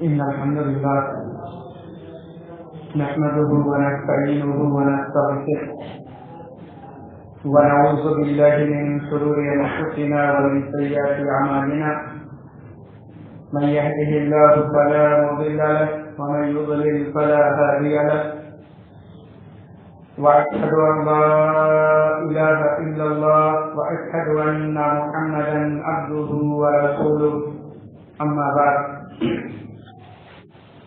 إن الحمد لله نحمده ونستعينه ونستغفره ونعوذ بالله من شرور أنفسنا ومن سيئات أعمالنا من يهده الله فلا مضل له ومن يضلل فلا هادي له وأشهد أن لا إله إلا الله وأشهد أن محمدا عبده ورسوله أما بعد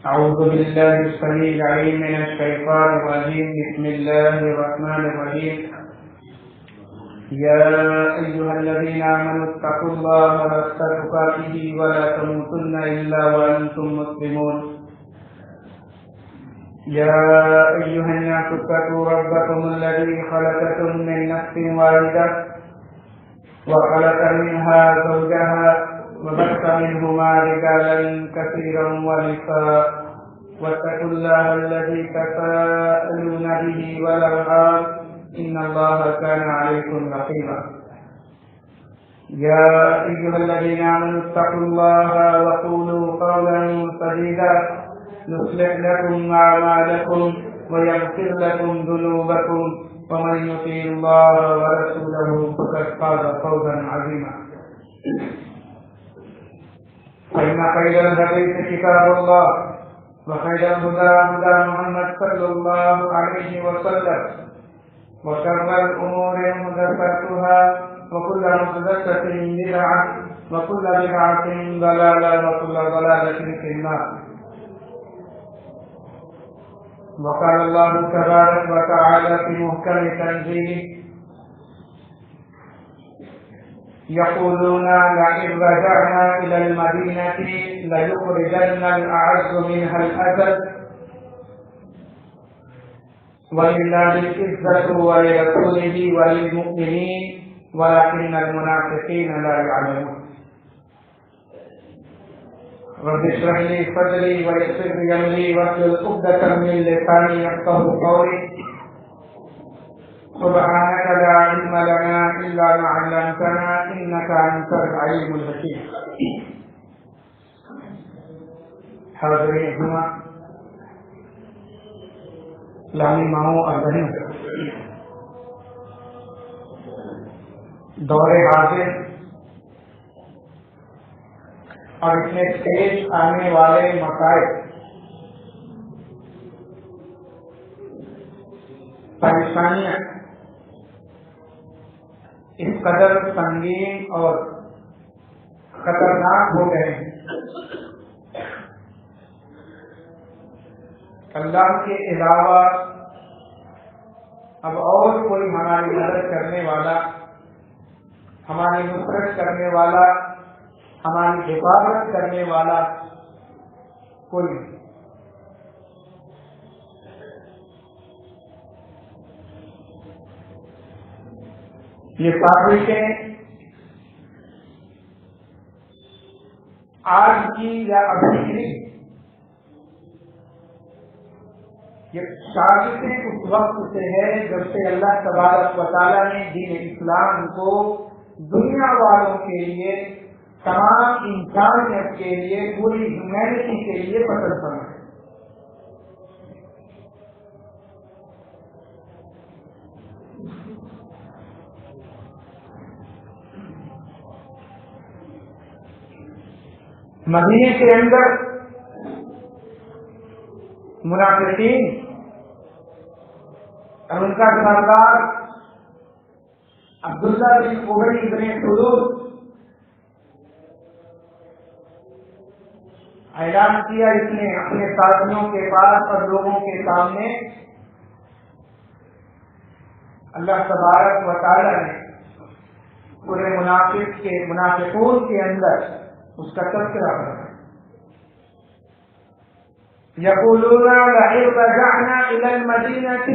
أعوذ بالله السميع العليم من الشيطان الرجيم بسم الله الرحمن الرحيم يا أيها الذين آمنوا اتقوا الله حق تقاته ولا تموتن إلا وأنتم مسلمون يا أيها الناس اتقوا ربكم الذي خلقكم من نفس واحدة وخلق منها زوجها وبث منهما رجالا كثيرا ونساء واتقوا الله الذي تساءلون به والأرحام إن الله كان عليكم رقيبا يا أيها الذين آمنوا اتقوا الله وقولوا قولا سديدا يصلح لكم أعمالكم ويغفر لكم ذنوبكم ومن يطع الله ورسوله فقد فاز فوزا عظيما فإن خير الحديث كتاب الله وخير الهدى هدى محمد صلى الله عليه وسلم وشر الأمور محدثاتها وكل محدثة بدعة وكل بدعة ضلالة وكل ضلالة في النار وقال الله تبارك وتعالى في محكم تنزيله يقولون لئن رجعنا إلى المدينة ليخرجن الأعز منها الأذل ولله العزة ولرسوله وللمؤمنين ولكن المنافقين لا يعلمون رب اشرح لي صدري ويسر لي أمري واحلل عقدة من لساني يفقهوا قولي سبحانك لا علم لنا إلا ما علمتنا إنك أنت العليم الحكيم. حاضرین جمعہ اسلامی ماؤں اور بہنوں، دور حاضر اور اس میں پیش آنے والے مسائل، پریشانیاں اس قدر سنگین اور خطرناک ہو گئے ہیں، اللہ کے علاوہ اب اور کوئی ہماری مدد کرنے والا، ہماری نصرت کرنے والا، ہماری حفاظت کرنے والا کوئی نہیں۔ یہ سازشیں آج کی یا ابھی کی، یہ سازشیں اس وقت سے ہے جب سے اللہ تبارک و تعالیٰ نے دین اسلام کو دنیا والوں کے لیے، تمام انسانیت کے لیے، پوری ہیومینٹی کے لیے پسند فرمایا۔ مدینے کے اندر منافقین اور ان کا سردار عبداللہ بن ابی بن سلول اعلان کیا، اس نے اپنے ساتھیوں کے پاس اور لوگوں کے سامنے اللہ تبارک و تعالی نے پورے منافقون کے اندر اس کا تذکرہ کرنا۔ یقولون لئن رجعنا الى المدینة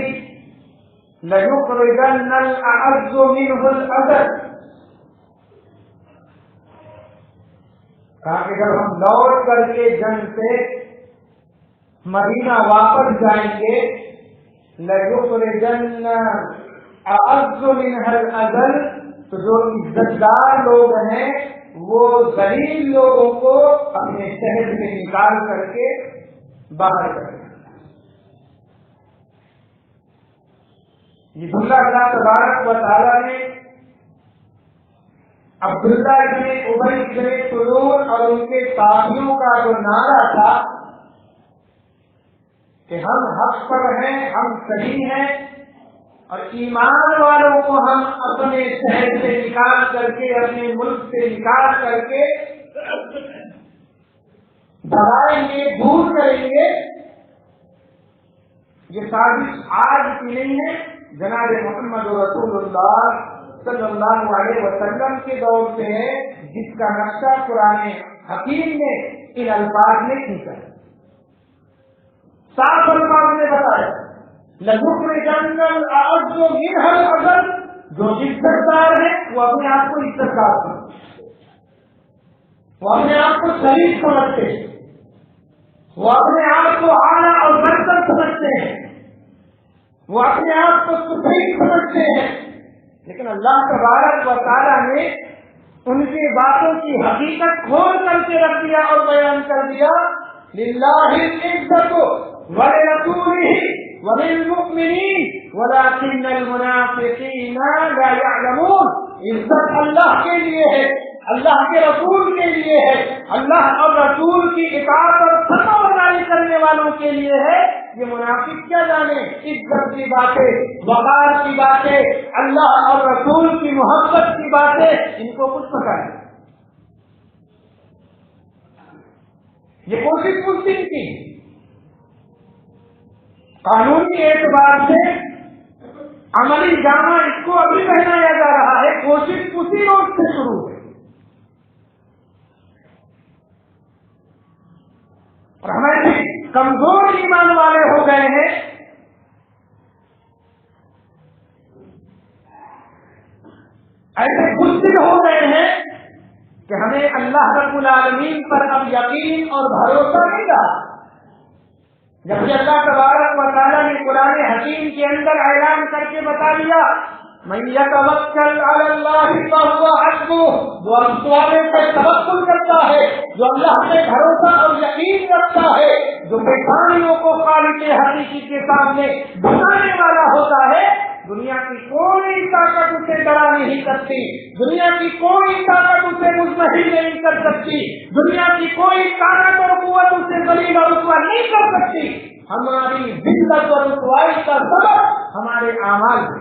لیخرجن الاعز منه الاذل، کہا کہ جب ہم لوٹ کر کے جنگ سے مدینہ واپس جائیں گے، لیخرجن الاعز منها الاذل، تو جو عزتدار لوگ ہیں وہ ذلیل لوگوں کو اپنے شہر سے نکال کر کے باہر کرے. یہ جملہ اللہ تبارک و تعالیٰ نے عبداللہ بن ابی بن سلول اور ان کے ساتھیوں کا جو نعرہ تھا کہ ہم حق پر ہیں، ہم صحیح ہیں اور ایمان والوں کو ہم اپنے شہر سے نکال کر کے، اپنے ملک سے نکال کر کے دبائیں گے، دور کریں گے. یہ سازش آج کی نہیں ہے، جناب محمد رسول اللہ صلی اللہ علیہ وسلم کے دور سے ہے، جس کا نقشہ قرآن حکیم نے ان الفاظ میں کھینچا ہے. صاف الفاظ میں بتایا لَنُخْرِجَنَّ الْأَعَزُّ مِنْهَا الْأَذَلَّ. جو عزتدار ہے وہ اپنے آپ کو عزتدار سمجھتے، وہ اپنے آپ کو شریف سمجھتے، وہ اپنے آپ کو اعلیٰ اور برتر سمجھتے ہیں، وہ اپنے آپ کو سفید سمجھتے ہیں. لیکن اللہ تبارک و تعالیٰ نے ان کی باتوں کی حقیقت کھول کر کے رکھ دیا اور بیان کر دیا لِلَّهِ الْعِزَّةُ وَلِرَسُولِهِ وَلِلْمُؤْمِنِينَ وَلَكِنَّ الْمُنَافِقِينَ لَا يَعْلَمُونَ. عزت اللہ کے لیے ہے، اللہ کے رسول کے لیے ہے، اللہ اور رسول کی اطاعت اور فرمانبرداری کرنے والوں کے لیے ہے. یہ منافق کیا جانے عزت کی باتیں، وقار کی باتیں، اللہ اور رسول کی محبت کی باتیں، ان کو کچھ پتہ نہیں. یہ کوشش کچھ دن کی، قانونی اعتبار سے عملی جامہ اس کو ابھی پہنایا جا رہا ہے. کوشش اسی وقت سے شروع ہے اور ہمارے کمزور ایمان والے ہو گئے ہیں. ایسے کچھ دن ہو گئے ہیں کہ ہمیں اللہ رب العالمین پر اب یقین اور بھروسہ نہیں رہا. جبکہ اللہ تبارک و تعالیٰ نے قرآن حکیم کے اندر اعلان کر کے بتا دیا مَن يَتَوَكَّلْ عَلَى اللَّهِ فَهُوَ حَسْبُهُ. جو اللہ پر توکل کرتا ہے، جو اللہ پہ بھروسہ اور یقین رکھتا ہے، جو پریشانیوں کو خالق حقیقی کے سامنے بتانے والا ہوتا ہے، دنیا کی کوئی طاقت اسے ڈرا نہیں سکتی، دنیا کی کوئی طاقت اسے مضمحل نہیں کر سکتی، دنیا کی کوئی طاقت اور قوت اسے ذلیل اور رسوا نہیں کر سکتی. ہماری ذلت اور رسوائی کا سبب ہمارے اعمال ہے،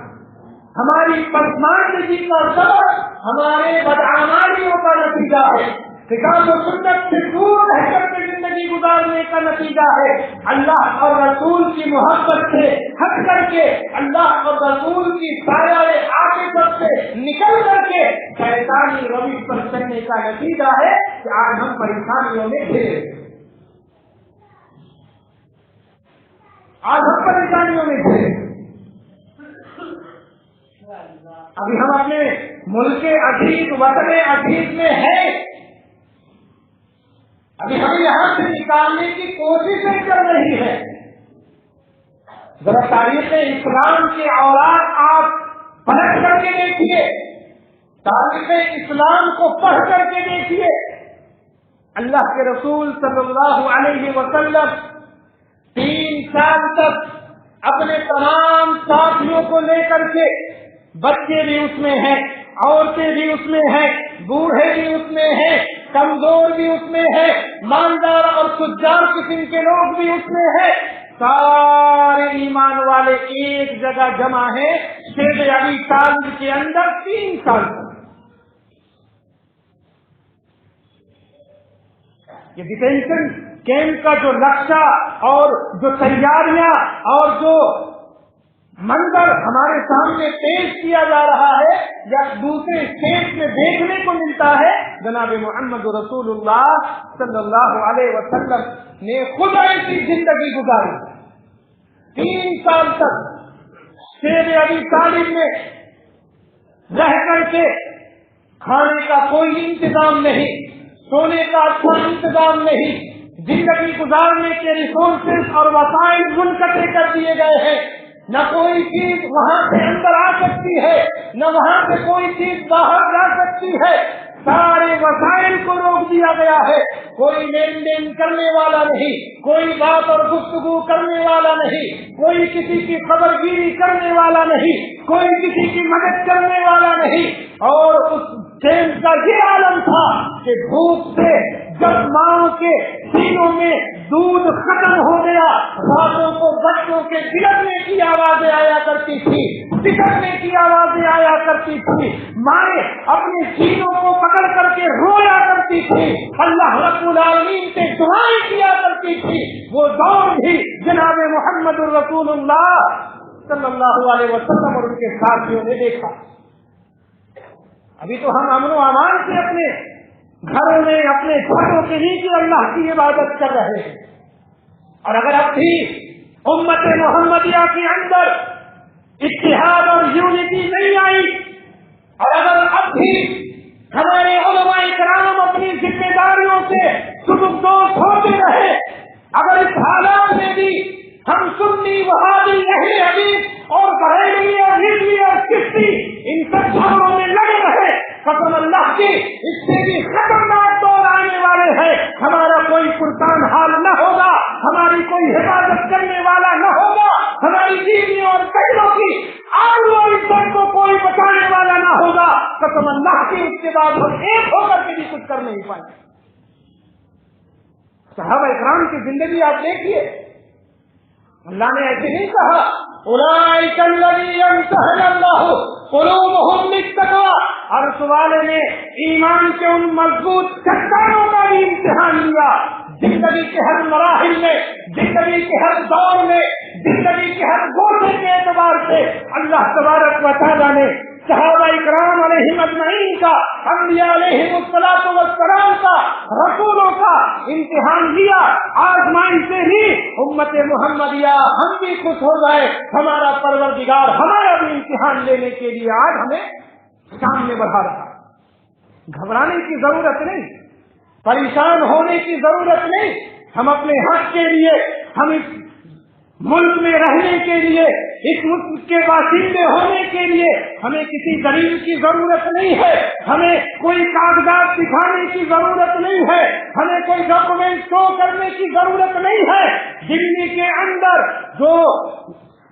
ہماری پسماندگی کا سبب ہمارے بدعمالیوں کا نتیجہ ہے، کتاب و سنت سے دور رہ کر کے زندگی گزارنے کا نتیجہ ہے. اللہ اور رسول کی محبت سے ہٹ کر کے، اللہ اور رسول کی سایہ عاقبت سے نکل کر کے شیطانی روش پر چلنے کا نتیجہ ہے کہ آج ہم پریشانیوں میں گھرے، آج ہم پریشانیوں میں گھرے. ابھی ہم اپنے ملک عزیز، وطن عزیز میں ہیں، ابھی ہمیں یہاں سے نکالنے کی کوششیں کر رہی ہے. ذرا تاریخ اسلام کے اوراق آپ پلٹ کر کے دیکھیے، تاریخ اسلام کو پڑھ کر کے دیکھیے. اللہ کے رسول صلی اللہ علیہ وسلم 3 سال تک اپنے تمام ساتھیوں کو لے کر کے، بچے بھی اس میں ہیں، عورتیں بھی اس میں ہیں، بوڑھے بھی اس میں ہیں، کمزور بھی اس میں ہیں، مالدار اور تجار قسم کے لوگ بھی اس میں ہیں، سارے ایمان والے ایک جگہ جمع ہیں شیخ ابی طالب کے اندر 3 سال تک. یہ ڈیٹینشن کیمپ کا جو نقشہ اور جو تیاریاں اور جو منظر ہمارے سامنے پیش کیا جا رہا ہے یا دوسرے اسٹیٹ میں دیکھنے کو ملتا ہے، جناب محمد رسول اللہ صلی اللہ علیہ وسلم نے خود ایسی زندگی گزاری. 3 سال تک شیخ ابی طالب میں رہ کر کے کھانے کا کوئی انتظام نہیں، سونے کا اچھا انتظام نہیں، زندگی گزارنے کے ریسورسز اور وسائل منقطع کر دیے گئے ہیں. نہ کوئی چیز وہاں سے اندر آ سکتی ہے، نہ وہاں سے کوئی چیز باہر جا سکتی ہے. سارے وسائل کو روک دیا گیا ہے. کوئی لین دین کرنے والا نہیں, کوئی بات اور گفتگو کرنے والا نہیں, کوئی کسی کی خبر گیری کرنے والا نہیں, کوئی کسی کی مدد کرنے والا نہیں. اور اس چین کا یہ عالم تھا کہ بھوک سے جب ماں کے سینوں میں دودھ ختم ہو گیا, راتوں کو بچوں کے بلکنے کی آوازیں آیا کرتی تھی, بچڑنے کی آوازیں آیا کرتی تھی, مائیں اپنے سینوں کو پکڑ کر کے رویا کرتی تھی, اللہ رب العالمین سے دعائیں کیا کرتی تھی. وہ دور بھی جناب محمد الرسول اللہ صلی اللہ علیہ وسلم اور ان کے ساتھیوں نے دیکھا. ابھی تو ہم امن و امان سے اپنے گھروں میں اپنے چھتوں کے نیچے اللہ کی عبادت کر رہے ہیں. اور اگر اب بھی امت محمدیہ کے اندر اتحاد اور یونٹی نہیں آئی, اور اگر اب بھی ہمارے علماء کرام اپنی ذمہ داریوں سے سبکدوش ہوتے رہے, اگر اس حالات میں بھی ہم سنی وہابی اہل حدیث اور بریلوی اور رضوی اور چشتی ان سب جھگڑوں میں لگے رہے, قسم اللہ کی اس سے بھی خطرناک دور آنے والے ہیں. ہمارا کوئی پرسان حال نہ ہوگا, ہماری کوئی حفاظت کرنے والا نہ ہوگا, ہماری بیویوں اور بہنوں کی آبرو اور عزت کو کوئی بچانے والا نہ ہوگا. قسم اللہ کی اس کے بعد ہم ایک ہو کر کے بھی کچھ کر نہیں پائیں. صحابہ کرام کی زندگی آپ دیکھیے, اللہ نے ایسے نہیں کہا اولئک الذین امتحن اللہ قلوبہم للتقوی. عرش والے نے ایمان کے ان مضبوط چٹانوں کا بھی امتحان لیا. زندگی کے ہر مراحل میں, زندگی کے ہر دور میں, زندگی کے ہر گوشے کے اعتبار سے اللہ تبارک و تعالیٰ نے صحابہ کرام علیہم اجمعین کا, انبیاء علیہم الصلاۃ والسلام کا, رسولوں کا امتحان لیا. آزمائش سے ہی امت محمدیہ ہم بھی خوش ہو گئے, ہمارا پروردگار ہمارا بھی امتحان لینے کے لیے آج ہمیں سامنے بڑھا رہا. گھبرانے کی ضرورت نہیں, پریشان ہونے کی ضرورت نہیں. ہم اپنے حق کے لیے, ہم اس ملک میں رہنے کے لیے, اس ملک کے باشندے ہونے کے لیے ہمیں کسی دلیل کی ضرورت نہیں ہے, ہمیں کوئی کاغذات دکھانے کی ضرورت نہیں ہے, ہمیں کوئی ڈاکومنٹ شو کرنے کی ضرورت نہیں ہے. دلی کے اندر جو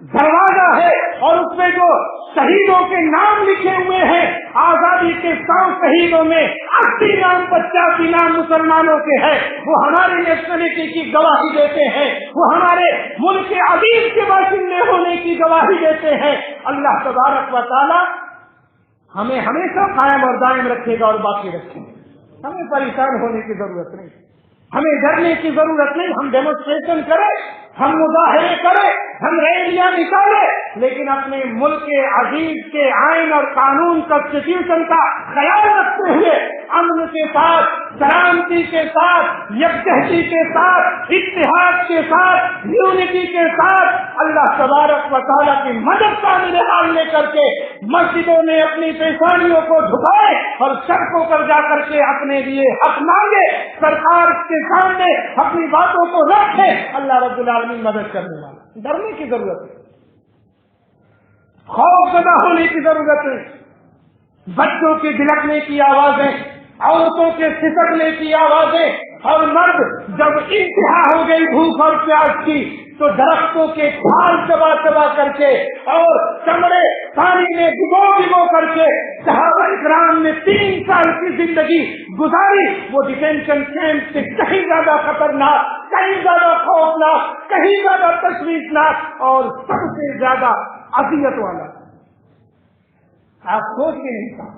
دروازہ ہے اور اس میں جو شہیدوں کے نام لکھے ہوئے ہیں, آزادی کے 100 شہیدوں میں 80 نام 85 نام مسلمانوں کے ہیں. وہ ہماری نیشنلٹی کی گواہی دیتے ہیں, وہ ہمارے ملک کے عزیز کے باشندے ہونے کی گواہی دیتے ہیں. اللہ تبارک و تعالی ہمیں ہمیشہ قائم اور دائم رکھے گا اور باقی رکھے گا. ہمیں پریشان ہونے کی ضرورت نہیں, ہمیں ڈرنے کی ضرورت نہیں. ہم ڈیمونسٹریشن کریں, ہم مظاہرے کریں, ہم ریلیاں نکالیں, لیکن اپنے ملک کے عزیز کے آئین اور قانون کانسٹیٹیوشن کا خیال رکھتے ہوئے امن کے ساتھ, سلامتی کے ساتھ, یکجہتی کے ساتھ, اتحاد کے ساتھ, یونٹی کے ساتھ اللہ تبارک و تعالیٰ کی مدد کا حال لے کر کے مسجدوں میں اپنی پیشانیوں کو جھکائے اور سڑکوں پر جا کر کے اپنے لیے حق مانگے, سرکار کے سامنے اپنی باتوں کو رکھے. اللہ رب العالمین مدد کرنے والا. ڈرنے کی ضرورت ہے, خوف زدہ ہونے کی ضرورت ہے. بچوں کے بلکنے کی آوازیں, عورتوں کے سسکنے کی آوازیں, اور مرد جب انتہا ہو گئی بھوک اور پیاس کی تو درختوں کے پھال چبا چبا کر کے اور چمڑے پانی میں ڈبو کر کے صحابہ کرام نے 3 سال کی زندگی گزاری. وہ ڈیٹینشن کیمپ سے کہیں زیادہ خطرناک, کہیں زیادہ خوفناک, کہیں زیادہ تشویشناک اور سب سے زیادہ اذیت والا. آپ سوچ کے نہیں تھا,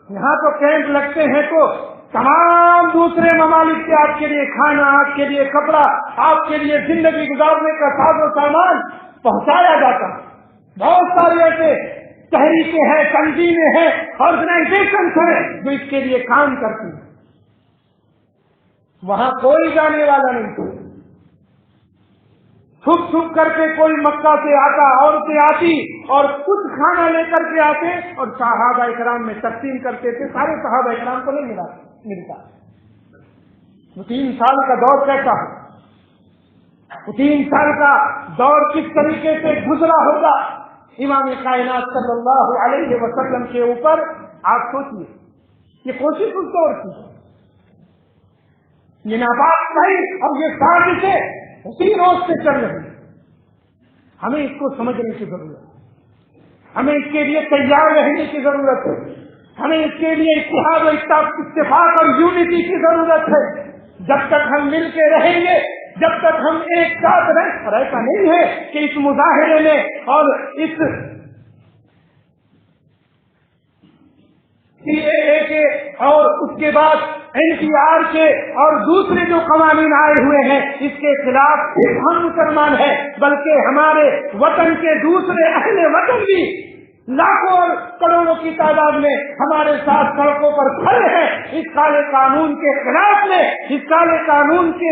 یہاں تو کیمپ لگتے ہیں تو تمام دوسرے ممالک سے آپ کے لیے کھانا, آپ کے لیے کپڑا, آپ کے لیے زندگی گزارنے کا ساز و سامان پہنچایا جاتا. بہت سارے ایسے تحریکیں ہیں, تنظیمیں ہیں, آرگنائزیشنز ہیں جو اس کے لیے کام کرتی ہیں. وہاں کوئی جانے والا نہیں تھا. چھپ چھپ کر کے کوئی مکہ سے آتا, عورتیں آتی اور کچھ کھانا لے کر کے آتے اور صحابہ کرام میں تقسیم کرتے تھے. سارے صحابہ کرام کو نہیں ملتا. وہ 3 سال کا دور کیسا ہے, وہ 3 سال کا دور کس طریقے سے گزرا ہوگا امام کائنات صلی اللہ علیہ وسلم کے اوپر. آپ سوچیے یہ کوشش اس دور کی، یہ ناپاک نہیں، اب یہ سازشیں اسی روز سے چل رہی ہیں. ہمیں اس کو سمجھنے کی ضرورت ہے، ہمیں اس کے لیے تیار رہنے کی ضرورت ہے، ہمیں اس کے لیے اتحاد و اتفاق اور یونٹی کی ضرورت ہے. جب تک ہم مل کے رہیں گے، جب تک ہم ایک ساتھ رہیں. اور ایسا نہیں ہے کہ اس مظاہرے میں اور اس CAA کے اور اس کے بعد NPR کے اور دوسرے جو قوانین آئے ہوئے ہیں اس کے خلاف صرف ہم مسلمان ہیں، بلکہ ہمارے وطن کے دوسرے اہل وطن بھی لاکھوں اور کروڑوں کی تعداد میں ہمارے ساتھ سڑکوں پر کھڑے ہیں اس کالے قانون کے خلاف میں، اس کالے قانون کے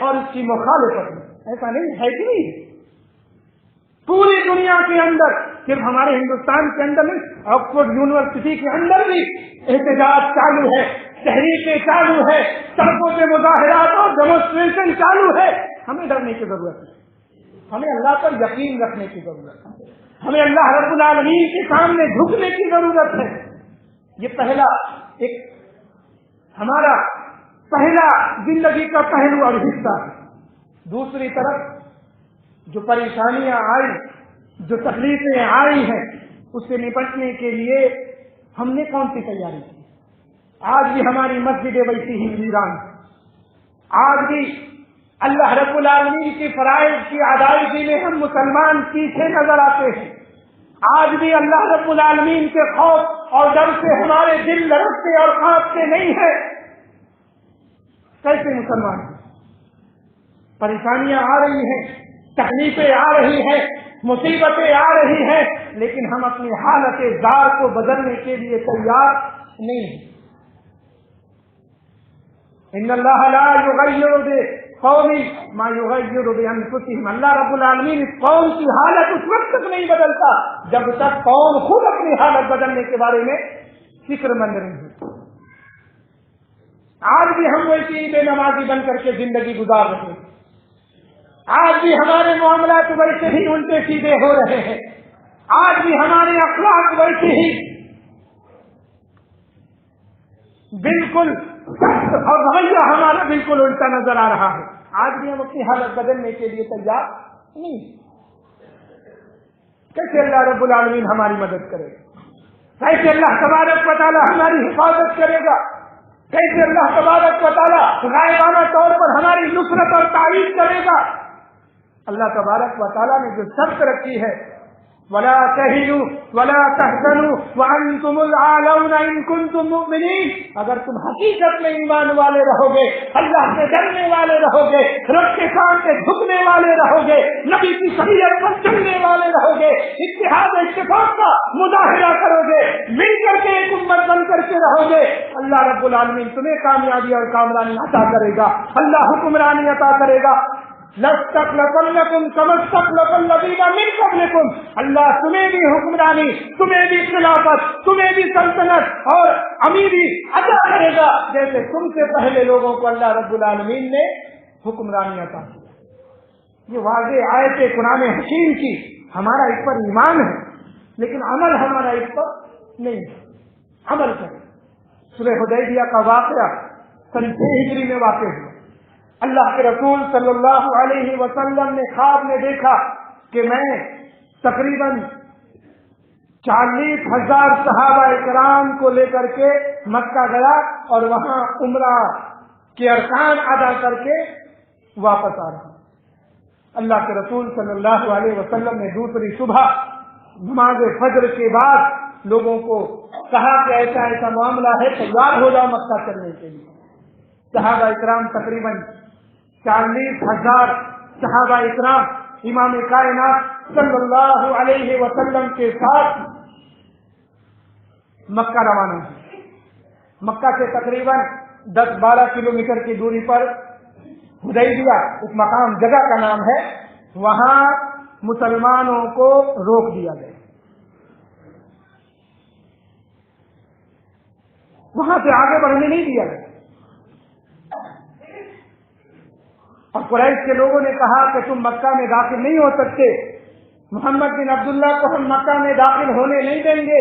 اور اس کی مخالفت میں. ایسا نہیں ہے کہ نہیں؟ پوری دنیا کے اندر، صرف ہمارے ہندوستان کے اندر نہیں، آکسفورڈ یونیورسٹی کے اندر بھی احتجاج چالو ہے، تحریکیں چالو ہے، سڑکوں پہ مظاہرات اور ڈیمونسٹریشن چالو ہے. ہمیں ڈرنے کی ضرورت ہے، ہمیں اللہ پر یقین رکھنے کی ضرورت ہے، ہمیں اللہ رب العالمین کے سامنے جھکنے کی ضرورت ہے. یہ پہلا ایک ہمارا پہلا زندگی کا پہلو اور حصہ ہے. دوسری طرف جو پریشانیاں آئی، جو تکلیفیں آئی ہیں، اس سے نپٹنے کے لیے ہم نے کون سی تیاری کی؟ آج بھی ہماری مسجد ویسی ہی ویران، آج بھی اللہ رب العالمین کی فرائض کی ادائیگی میں ہم مسلمان پیچھے نظر آتے ہیں. آج بھی اللہ رب العالمین کے خوف اور ڈر سے ہمارے دل لرزتے اور کانپتے نہیں ہیں. کیسے مسلمان؟ پریشانیاں آ رہی ہیں، تکلیفیں آ رہی ہیں، مصیبتیں آ رہی ہیں، لیکن ہم اپنی حالت زار کو بدلنے کے لیے تیار نہیں ہیں. ان اللہ لا یغیر بقوم ما یغیر بانفسهم. اللہ رب العالمین اس قوم کی حالت اس وقت تک نہیں بدلتا جب تک قوم خود اپنی حالت بدلنے کے بارے میں فکر مند نہیں ہے. آج بھی ہم ویسے بے نمازی بن کر کے زندگی گزار رہے ہیں، آج بھی ہمارے معاملات ویسے ہی الٹے سیدھے ہو رہے ہیں، آج بھی ہمارے اخلاق ویسے ہی بالکل اور رویہ ہمارا بالکل الٹا نظر آ رہا ہے. آج بھی ہم اپنی حالت بدلنے کے لیے تیار نہیں. کیسے اللہ رب العالمین ہماری مدد کرے گا؟ کیسے اللہ تبارک و تعالیٰ ہماری حفاظت کرے گا؟ کیسے اللہ تبارک و تعالیٰ غائبانہ طور پر ہماری نصرت اور تائید کرے گا؟ اللہ تبارک و تعالیٰ نے جو شرط رکھی ہے، وَلَا تَهِنُوا وَلَا تَحْزَنُوا وَأَنْتُمُ الْأَعْلَوْنَ إِن كُنتُم مُؤْمِنِينَ. اگر تم حقیقت میں ایمان والے رہو گے، اللہ سے ڈرنے والے رہو گے، رب کے سامنے جھکنے والے رہو گے، نبی کی شریعت پر چلنے والے رہو گے، اتحاد اتفاق کا مظاہرہ کرو گے، مل کر کے ایک امت بن کر کے رہو گے، اللہ رب العالمین تمہیں کامیابی اور کامرانی عطا کرے گا، اللہ حکمرانی عطا کرے گا. لَسْتَخْلَفَنَّكُمْ كَمَا اسْتَخْلَفَ الَّذِينَ مِن قَبْلِكُمْ. اللہ تمہیں بھی حکمرانی، تمہیں بھی خلافت، تمہیں بھی سلطنت اور امیری عطا کرے گا جیسے تم سے پہلے لوگوں کو اللہ رب العالمین نے حکمرانی عطا کی. یہ واضح آیت قرآن حکیم کی. ہمارا اس پر ایمان ہے لیکن عمل ہمارا اس پر نہیں ہے. عمل کریں. صلح حدیبیہ کا واقعہ سن 6 ہجری میں واقع ہوا. اللہ کے رسول صلی اللہ علیہ وسلم نے خواب میں دیکھا کہ میں تقریباً 40,000 صحابہ کرام کو لے کر کے مکہ گیا اور وہاں عمرہ کے ارکان ادا کر کے واپس آ رہا. اللہ کے رسول صلی اللہ علیہ وسلم نے دوسری صبح نماز فجر کے بعد لوگوں کو کہا کہ ایسا ایسا معاملہ ہے، تیار ہو جاؤ مکہ چلنے کے لیے. صحابہ کرام تقریباً 40,000 صحابہ اکرام امام کائنات صلی اللہ علیہ وسلم کے ساتھ مکہ روانہ ہوئے. مکہ سے تقریباً 10-12 کلومیٹر کی دوری پر حدیبیہ ایک مقام جگہ کا نام ہے، وہاں مسلمانوں کو روک دیا گیا. وہاں سے آگے بڑھنے نہیں دیا گیا اور قریش کے لوگوں نے کہا کہ تم مکہ میں داخل نہیں ہو سکتے، محمد بن عبداللہ کو ہم مکہ میں داخل ہونے نہیں دیں گے.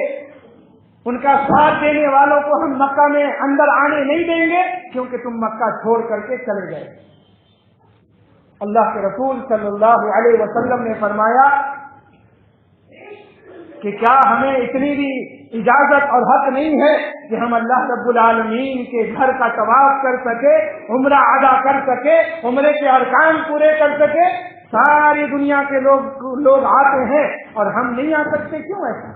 ان کا ساتھ دینے والوں کو ہم مکہ میں اندر آنے نہیں دیں گے کیونکہ تم مکہ چھوڑ کر کے چلے گئے۔ اللہ کے رسول صلی اللہ علیہ وسلم نے فرمایا کہ کیا ہمیں اتنی بھی اجازت اور حق نہیں ہے کہ ہم اللہ رب العالمین کے گھر کا طواف کر سکے، عمرہ ادا کر سکے، عمرے کے ارکان پورے کر سکے؟ ساری دنیا کے لوگ آتے ہیں اور ہم نہیں آ سکتے، کیوں ایسا؟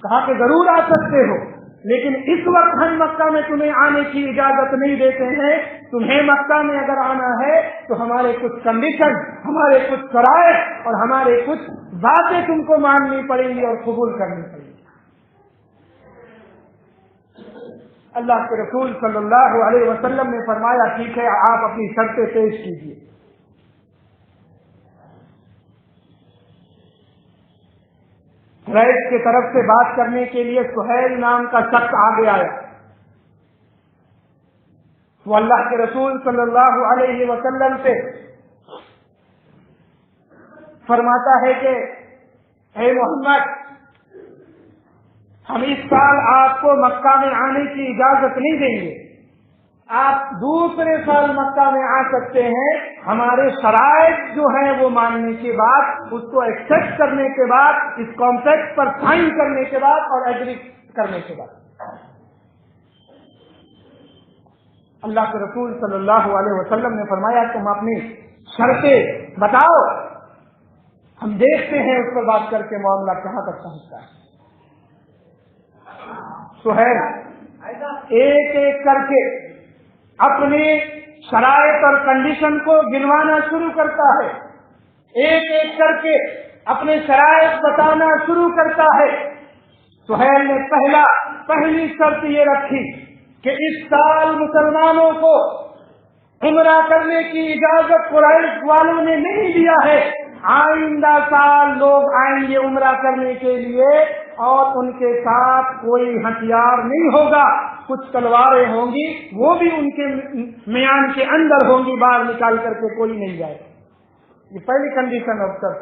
کہا کہ ضرور آ سکتے ہو، لیکن اس وقت ہم مکہ میں تمہیں آنے کی اجازت نہیں دیتے ہیں۔ تمہیں مکہ میں اگر آنا ہے تو ہمارے کچھ کنڈیشن، ہمارے کچھ شرائط اور ہمارے کچھ باتیں تم کو ماننی پڑیں گی اور قبول کرنی پڑیں گی۔ اللہ کے رسول صلی اللہ علیہ وسلم نے فرمایا ٹھیک ہے، آپ اپنی شرطیں پیش کیجیے۔ قریش کی طرف سے بات کرنے کے لیے سہیل نام کا شخص آگے آیا۔ وہ اللہ کے رسول صلی اللہ علیہ وسلم سے فرماتا ہے کہ اے محمد، ہم اس سال آپ کو مکہ میں آنے کی اجازت نہیں دیں گے، آپ دوسرے سال مکہ میں آ سکتے ہیں، ہمارے شرائط جو ہیں وہ ماننے کے بعد، اس کو ایکسپٹ کرنے کے بعد، اس کانٹریکٹ پر سائن کرنے کے بعد اور ایگری کرنے کے بعد۔ اللہ کے رسول صلی اللہ علیہ وسلم نے فرمایا تم اپنی شرطیں بتاؤ، ہم دیکھتے ہیں اس پر بات کر کے معاملہ کہاں تک پہنچتا ہے۔ سہیل ایک ایک کر کے اپنے شرائط اور کنڈیشن کو گنوانا شروع کرتا ہے، ایک ایک کر کے اپنے شرائط بتانا شروع کرتا ہے۔ سہیل نے پہلی شرط یہ رکھی کہ اس سال مسلمانوں کو عمرہ کرنے کی اجازت قریش والوں نے نہیں دیا ہے، آئندہ سال لوگ آئیں گے عمرہ کرنے کے لیے اور ان کے ساتھ کوئی ہتھیار نہیں ہوگا، کچھ تلواریں ہوں گی، وہ بھی ان کے میان کے اندر ہوں گی، باہر نکال کر کے کوئی نہیں جائے۔ یہ پہلی کنڈیشن اور شرط۔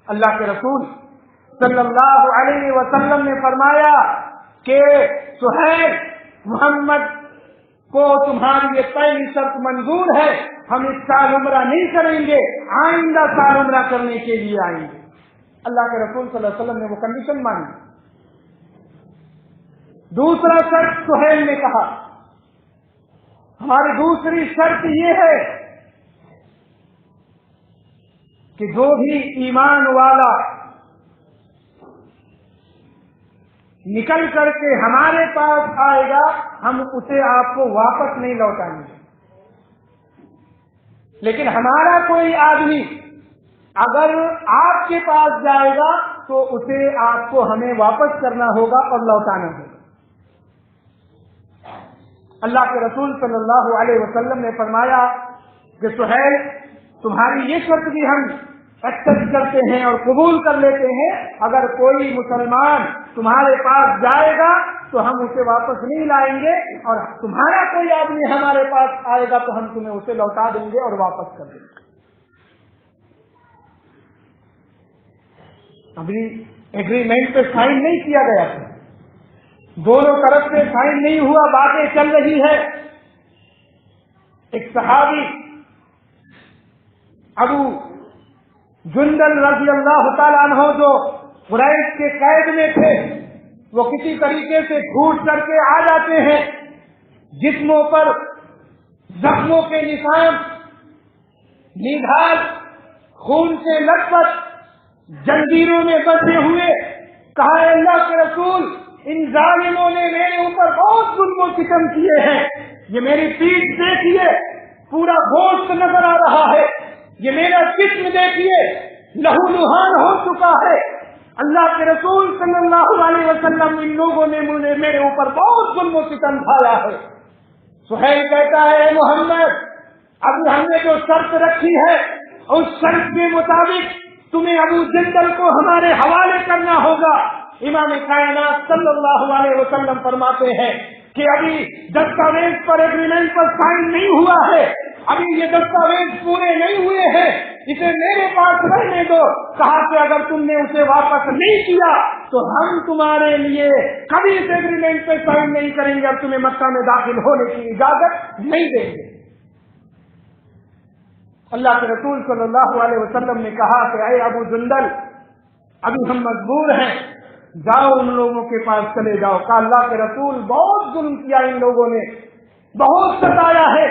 اللہ کے رسول صلی اللہ علیہ وسلم نے فرمایا کہ سہیل، محمد کو تمہاری یہ پہلی شرط منظور ہے، ہم اس سال عمرہ نہیں کریں گے، آئندہ سال عمرہ کرنے کے لیے آئیں گے۔ اللہ کے رسول صلی اللہ علیہ وسلم نے وہ کنڈیشن مانی۔ دوسرا شرط سہیل نے کہا، ہماری دوسری شرط یہ ہے کہ جو بھی ایمان والا نکل کر کے ہمارے پاس آئے گا ہم اسے آپ کو واپس نہیں لوٹائیں گے، لیکن ہمارا کوئی آدمی اگر آپ کے پاس جائے گا تو اسے آپ کو ہمیں واپس کرنا ہوگا اور لوٹانا ہوگا۔ اللہ کے رسول صلی اللہ علیہ وسلم نے فرمایا کہ سہیل، تمہاری یہ شرط بھی ہم ایکسپٹ کرتے ہیں اور قبول کر لیتے ہیں، اگر کوئی مسلمان تمہارے پاس جائے گا تو ہم اسے واپس نہیں لائیں گے، اور تمہارا کوئی آدمی ہمارے پاس آئے گا تو ہم تمہیں اسے لوٹا دیں گے اور واپس کر دیں گے۔ ابھی ایگریمنٹ پہ سائن نہیں کیا گیا تھا، دونوں طرف سے سائن نہیں ہوا، باتیں چل رہی ہے۔ ایک صحابی ابو جندل رضی اللہ تعالیٰ عنہ جو قریش کے قید میں تھے، وہ کسی طریقے سے گھوٹ کر کے آ جاتے ہیں، جسموں پر زخموں کے نشان، نڈھال خون سے لت پت، جنجیروں میں بندھے ہوئے۔ کہا اے اللہ کے رسول، ان ظالموں نے میرے اوپر بہت ظلم و ستم کیے ہیں، یہ میری پیٹھ دیکھیے پورا گوشت نظر آ رہا ہے، یہ میرا جسم دیکھیے لہو لہان ہو چکا ہے۔ اللہ کے رسول صلی اللہ علیہ وسلم، ان لوگوں نے میرے اوپر بہت ظلم و ستم ڈھایا ہے۔ سہیل کہتا ہے اے محمد، ابھی ہم نے جو شرط رکھی ہے اس شرط کے مطابق تمہیں ابو جندل کو ہمارے حوالے کرنا ہوگا۔ امام کائنات صلی اللہ علیہ وسلم فرماتے ہیں کہ ابھی دستاویز پر ایگریمنٹ پر سائن نہیں ہوا ہے، ابھی یہ دستاویز پورے نہیں ہوئے ہیں، اسے میرے پاس رہنے دو۔ کہا کہ اگر تم نے اسے واپس نہیں کیا تو ہم تمہارے لیے کبھی اس ایگریمنٹ پہ سائن نہیں کریں گے اور تمہیں مکہ میں داخل ہونے کی اجازت نہیں دیں گے۔ اللہ کے رسول صلی اللہ علیہ وسلم نے کہا کہ اے ابو جندل، ابھی ہم مجبور ہیں، جاؤ ان لوگوں کے پاس چلے جاؤ۔ کہا اللہ کے رسول بہت ظلم کیا ان لوگوں نے، بہت ستایا ہے،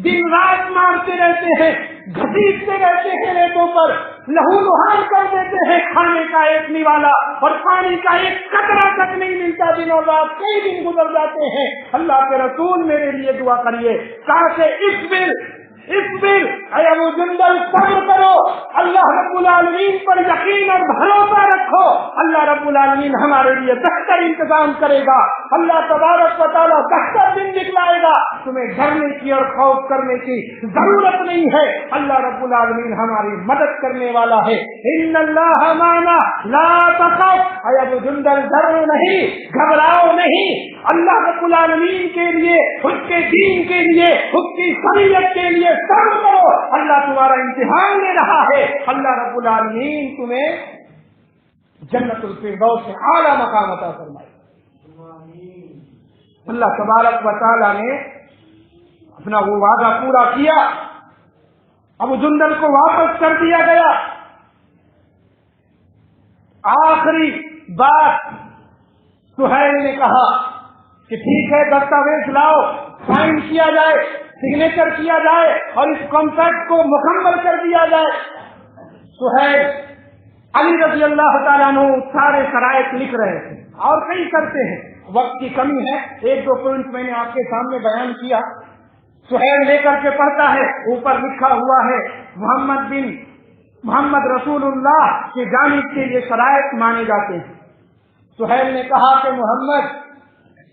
دن رات مارتے رہتے ہیں، گھسیٹتے رہتے ہیں ریتوں پر، لہو لہان کر دیتے ہیں، کھانے کا ایک نوالا اور پانی کا ایک قطرہ تک نہیں ملتا، دن اور رات کئی دن گزر جاتے ہیں۔ اللہ کے رسول میرے لیے دعا کریے۔ کہا کہ اصبر اے ابو جندل، صبر کرو، اللہ رب العالمین پر یقین اور بھروسہ رکھو، اللہ رب العالمین ہمارے لیے بہتر انتظام کرے گا، اللہ تبارک و تعالیٰ بہتر دن دکھلائے گا، تمہیں ڈرنے کی اور خوف کرنے کی ضرورت نہیں ہے، اللہ رب العالمین ہماری مدد کرنے والا ہے۔ ان اللہ معنا لا تخف، اے ابو جندل ڈرو نہیں، گھبراؤ نہیں، اللہ رب العالمین کے لیے، اس کے دین کے لیے، اس کی شریعت کے لیے صبر کرو، اللہ تمہارا امتحان لے رہا ہے، اللہ رب العالمین تمہیں جنت الفردوس سے اعلیٰ مقام عطا فرمائے۔ اللہ تبارک و تعالیٰ نے اپنا وہ وعدہ پورا کیا، ابو جندل کو واپس کر دیا گیا۔ آخری بات سہیل نے کہا کہ ٹھیک ہے، دستاویز لاؤ، سائن کیا جائے، سگنیچر کیا جائے اور اس کانٹریکٹ کو مکمل کر دیا جائے۔ سہیل علی رضی اللہ تعالیٰ عنہ سارے شرائط لکھ رہے تھے اور کئی کرتے ہیں، وقت کی کمی ہے، ایک دو پوائنٹ میں نے آپ کے سامنے بیان کیا۔ سہیل لے کر کے پڑھتا ہے، اوپر لکھا ہوا ہے محمد رسول اللہ کی جانب سے یہ شرائط مانے جاتے ہیں۔ سہیل نے کہا کہ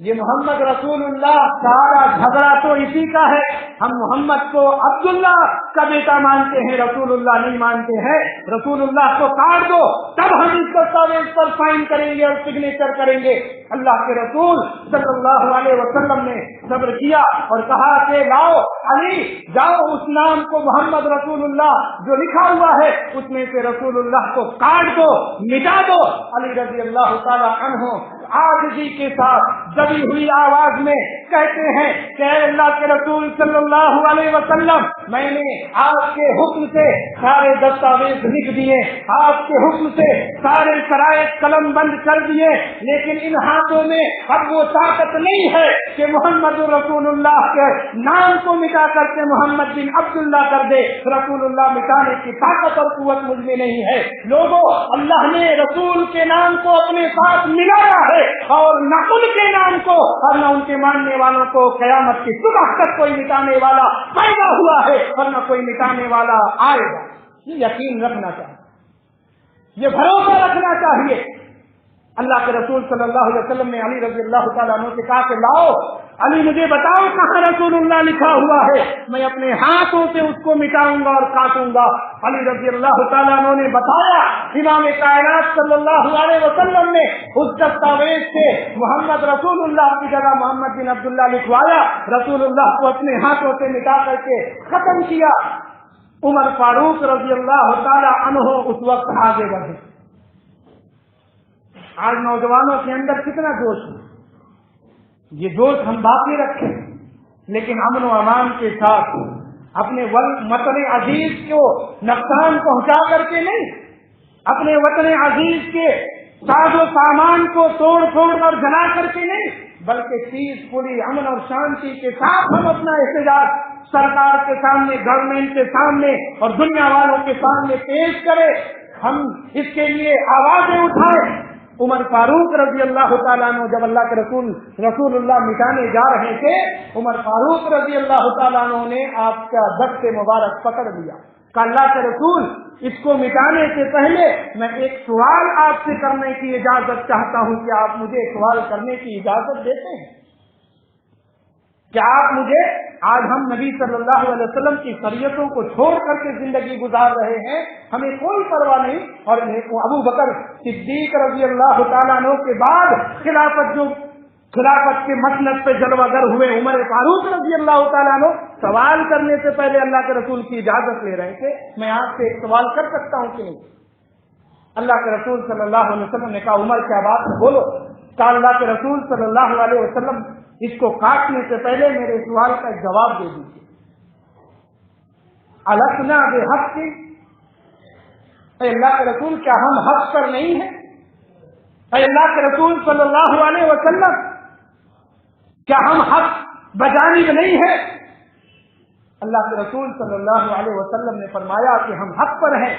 یہ محمد رسول اللہ، سارا جھگڑا تو اسی کا ہے، ہم محمد کو عبداللہ کا بیٹا مانتے ہیں، رسول اللہ نہیں مانتے ہیں، رسول اللہ کو کاٹ دو، تب ہم اس دستاویز پر سائن کریں گے اور سگنیچر کریں گے۔ اللہ کے رسول صلی اللہ علیہ وسلم نے صبر کیا اور کہا کہ لاؤ علی، جاؤ اس نام کو محمد رسول اللہ جو لکھا ہوا ہے اس میں سے رسول اللہ کو کاٹ دو، مٹا دو۔ علی رضی اللہ تعالی عنہ عاجزی کے ساتھ دبی ہوئی آواز میں کہتے ہیں کہ اے اللہ کے رسول صلی اللہ علیہ وسلم، میں نے آپ کے حکم سے سارے دستاویز لکھ دیے، آپ کے حکم سے سارے شرائط قلم بند کر دیے، لیکن ان ہاتھوں میں اب وہ طاقت نہیں ہے کہ محمد رسول اللہ کے نام کو مٹا کر کے محمد بن عبداللہ کر دے۔ رسول اللہ مٹانے کی طاقت اور قوت مجھ میں نہیں ہے۔ لوگوں، اللہ نے رسول کے نام کو اپنے ساتھ ملایا ہے اور نہ ان کے نام کو اور نہ ان کے ماننے والوں کو قیامت کی صبح تک کوئی مٹانے والا پیدا ہوا ہے اور نہ کوئی مٹانے والا آئے گا۔ یہ یقین رکھنا چاہیے، یہ بھروسہ رکھنا چاہیے۔ اللہ کے رسول صلی اللہ علیہ وسلم نے علی رضی اللہ تعالیٰ عنہ سے کہا کہ لاؤ علی، مجھے بتاؤ کہاں رسول اللہ لکھا ہوا ہے، میں اپنے ہاتھوں سے اس کو مٹاؤں گا اور کاٹوں گا۔ علی رضی اللہ تعالیٰ عنہ نے بتایا، امام کائنات صلی اللہ علیہ وسلم نے اس دستاویز سے محمد رسول اللہ کی جگہ محمد بن عبداللہ لکھوایا، رسول اللہ کو اپنے ہاتھوں سے مٹا کر کے ختم کیا۔ عمر فاروق رضی اللہ تعالیٰ عنہ اس وقت آگے بڑھے۔ آج نوجوانوں کے اندر کتنا جوش ہے، یہ جوش ہم باقی رکھیں، لیکن امن و امان کے ساتھ اپنے وطن عزیز کو نقصان پہنچا کر کے نہیں، اپنے وطن عزیز کے ساز و سامان کو توڑ پھوڑ اور جلا کر کے نہیں، بلکہ پیس پوری امن اور شانتی کے ساتھ ہم اپنا احتجاج سرکار کے سامنے، گورنمنٹ کے سامنے اور دنیا والوں کے سامنے پیش کریں، ہم اس کے لیے آوازیں اٹھائیں۔ عمر فاروق رضی اللہ تعالیٰ عنہ جب اللہ کے رسول اللہ مٹانے جا رہے تھے، عمر فاروق رضی اللہ تعالیٰ عنہ نے آپ کا دست مبارک پکڑ لیا، کہ اللہ کے رسول، اس کو مٹانے سے پہلے میں ایک سوال آپ سے کرنے کی اجازت چاہتا ہوں، کہ آپ مجھے سوال کرنے کی اجازت دیتے ہیں؟ کیا آپ مجھے، آج ہم نبی صلی اللہ علیہ وسلم کی شریعتوں کو چھوڑ کر کے زندگی گزار رہے ہیں، ہمیں کوئی پرواہ نہیں، اور ابو بکر صدیق رضی اللہ تعالیٰ عنہ کے بعد خلافت جو خلافت کے مسند پہ جلوگر ہوئے عمر فاروق رضی اللہ تعالیٰ عنہ سوال کرنے سے پہلے اللہ کے رسول کی اجازت لے رہے تھے، میں آپ سے ایک سوال کر سکتا ہوں کہ نہیں؟ اللہ کے رسول صلی اللہ علیہ وسلم نے کہا عمر کیا بات ہے بولو. کہا اللہ کے رسول صلی اللہ علیہ وسلم اس کو کاٹنے سے پہلے میرے سوال کا جواب دے دیجیے. السنا بحق کی، اے اللہ کے رسول کیا ہم حق پر نہیں ہیں؟ اے اللہ کے رسول صلی اللہ علیہ وسلم کیا ہم حق بجانب نہیں ہیں؟ اللہ کے رسول صلی اللہ علیہ وسلم نے فرمایا کہ ہم حق پر ہیں،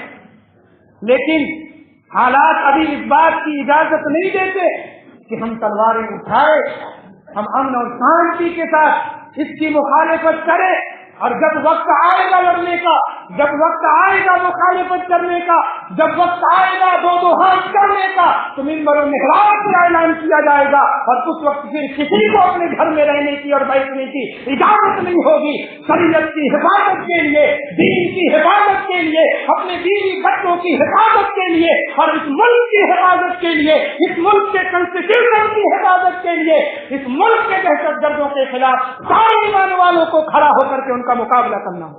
لیکن حالات ابھی اس بات کی اجازت نہیں دیتے کہ ہم تلواریں اٹھائے، ہم امن اور شانتی کے ساتھ اس کی مخالفت کریں، اور جب وقت آئے گا لڑنے کا، جب وقت آئے گا مخالفت کرنے کا، جب وقت آئے گا دو ہاتھ کرنے کا، تو منبر و محراب پر اعلان کیا جائے گا، اور اس وقت پھر کسی کو اپنے گھر میں رہنے کی اور بیٹھنے کی اجازت نہیں ہوگی. شریعت کی حفاظت کے لیے، دین کی حفاظت کے لیے، اپنے بیوی بچوں کی حفاظت کے لیے، اور اس ملک کی حفاظت کے لیے، اس ملک کے کنسٹیٹیوشن کی حفاظت کے لیے، اس ملک کے دہشت گردوں کے خلاف سارے ایمان والوں کو کھڑا ہو کر کے ان کا مقابلہ کرنا ہو.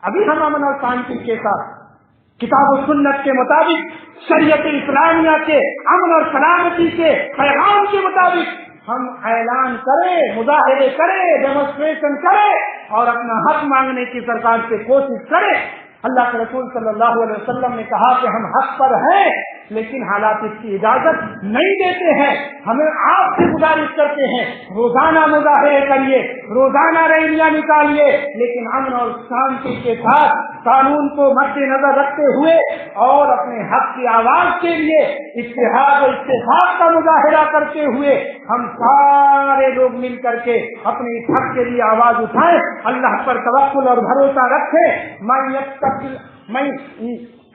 ابھی ہم امن اور شانتی کے ساتھ کتاب و سنت کے مطابق، شریعت اسلامیہ کے امن اور سلامتی کے پیغام کے مطابق ہم اعلان کریں، مظاہرے کریں، ڈیمونسٹریشن کریں اور اپنا حق مانگنے کی سرکار سے کوشش کریں. اللہ کے رسول صلی اللہ علیہ وسلم نے کہا کہ ہم حق پر ہیں، لیکن حالات اس کی اجازت نہیں دیتے ہیں. ہمیں آپ سے گزارش کرتے ہیں روزانہ مظاہرے کریے، روزانہ ریلیاں نکالیے، لیکن امن اور شانتی کے ساتھ قانون کو مد نظر رکھتے ہوئے اور اپنے حق کی آواز کے لیے اتحاد و اتفاق کا مظاہرہ کرتے ہوئے ہم سارے لوگ مل کر کے اپنے اس حق کے لیے آواز اٹھائیں، اللہ پر توکل اور بھروسہ رکھیں. میں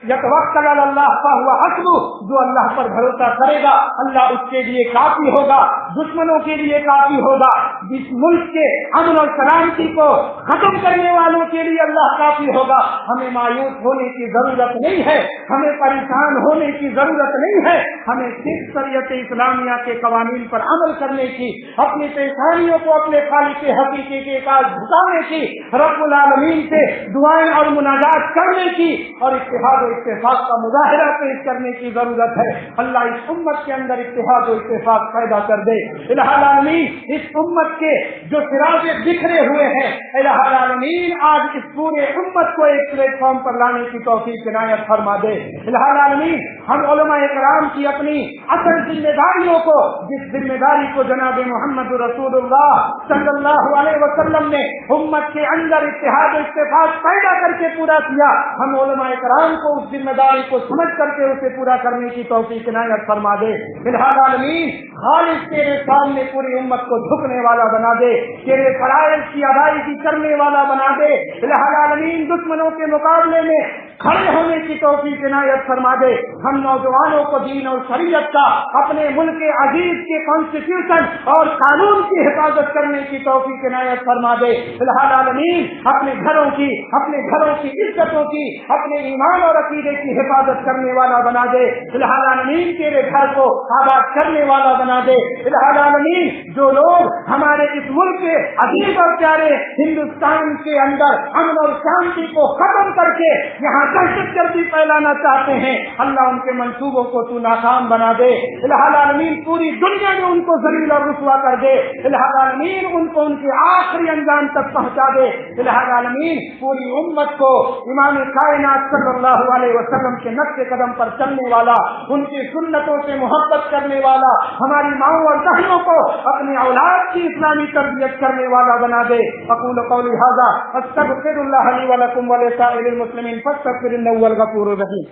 یتوکل علی اللہ فہو حسبہ، جو اللہ پر بھروسہ کرے گا اللہ اس کے لیے کافی ہوگا، دشمنوں کے لیے کافی ہوگا. اس ملک کے امن اور سلامتی کو ختم کرنے والوں کے لیے اللہ کافی ہوگا. ہمیں مایوس ہونے کی ضرورت نہیں ہے، ہمیں پریشان ہونے کی ضرورت نہیں ہے. ہمیں صرف شریعت اسلامیہ کے قوانین پر عمل کرنے کی، اپنی پریشانیوں کو اپنے خالق حقیقی کے پاس جھکانے کی، رب العالمین سے دعائیں اور مناجات کرنے کی اور اتحاد و اتفاق کا مظاہرہ پیش کرنے کی ضرورت ہے. اللہ اس امت کے اندر اتحاد و اتفاق پیدا کر دے. الہ العالمین اس امت کے جو سراغ بکھرے ہوئے ہیں، الہ العالمین آج اس پورے امت کو ایک پلیٹ فارم پر لانے کی توفیق عنایت فرما دے. الہ العالمین ہم علماء کرام کی اپنی اصل ذمہ داریوں کو، جس ذمہ داری کو جناب محمد رسول اللہ صلی اللہ علیہ وسلم نے امت کے اندر اتحاد و اتفاق پیدا کر کے پورا کیا، ہم علماء کرام کو اس ذمہ داری کو سمجھ کر کے اسے پورا کرنے کی توفیق عنایت فرما دے. الہ العالمین خالص تیرے سامنے پوری امت کو جھکنے والا بنا دے، تیرے فرائض کی ادائیگی کرنے والا بنا دے. الہ العالمین دشمنوں کے مقابلے میں کھڑے ہونے کی توفیق عنایت فرما دے. ہم نوجوانوں کو دین اور شریعت کا، اپنے ملک عزیز کے کانسٹیٹیوشن اور قانون کی حفاظت کرنے کی توفیق عنایت فرما دے. الہ العالمین اپنے گھروں کی عزتوں کی، اپنے ایمان اور عقیدے کی حفاظت کرنے والا بنا دے. الہ العالمین تیرے گھر کو آباد کرنے والا بنا دے. الہ العالمین جو لوگ ہمارے اس ملک کے عزیز اور پیارے ہندوستان کے اندر امن اور شانتی کو ختم کر کے یہاں دہشت گردی پھیلانا چاہتے ہیں، اللہ ان کے منصوبوں کو تو ناکام بنا دے. الہ العالمین پوری دنیا میں ان کو ذلیل اور رسوا کر دے. الہ العالمین ان کو ان کے آخری انجام تک پہنچا دے. الہ العالمین پوری امت کو امام کائنات صلی اللہ علیہ وسلم کے نقش قدم پر چلنے والا، ان کی سنتوں سے محبت کرنے والا، ہماری ماؤں اور بہنوں کو اپنی اولاد کی اسلامی تربیت کرنے والا بنا دے. اقول قولی ھذا استغفر اللہ لی ولکم ولسائر المسلمین فاستغفروہ انہ ھو الغفور الرحیم.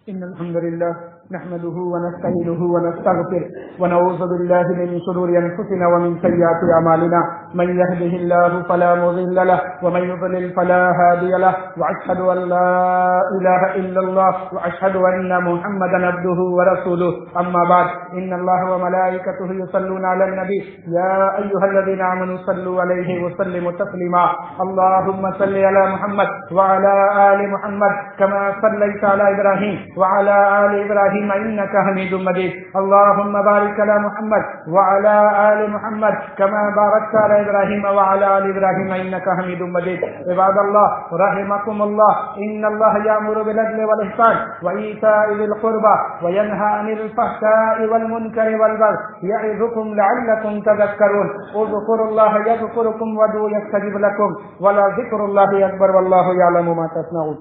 ان الحمد للہ نحمده ونستعينه ونستغفره ونعوذ بالله من شرور أنفسنا ومن سيئات أعمالنا من يهده الله فلا مضل له ومن يضلل فلا هادي له وأشهد أن لا إله إلا الله وأشهد أن محمدا عبده ورسوله أما بعد إن الله وملائكته يصلون على النبي يا أيها الذين آمنوا صلوا عليه وسلموا تسليما اللهم صل على محمد وعلى آل محمد كما صليت على إبراهيم وعلى آل إبراهيم إنك حميد مجيد اللهم بارك على محمد وعلى آل محمد كما باركت على إبراهيم وعلى آل إبراهيم إنك حميد مجيد عباد الله رحمكم الله إن الله يأمر بالعدل والإحسان وإيتاء ذي القربى وينهى عن الفحشاء والمنكر والبغي يعظكم لعلكم تذكرون اذكروا الله يذكركم وادعوه يستجب لكم ولذكر الله أكبر والله يعلم ما تصنعون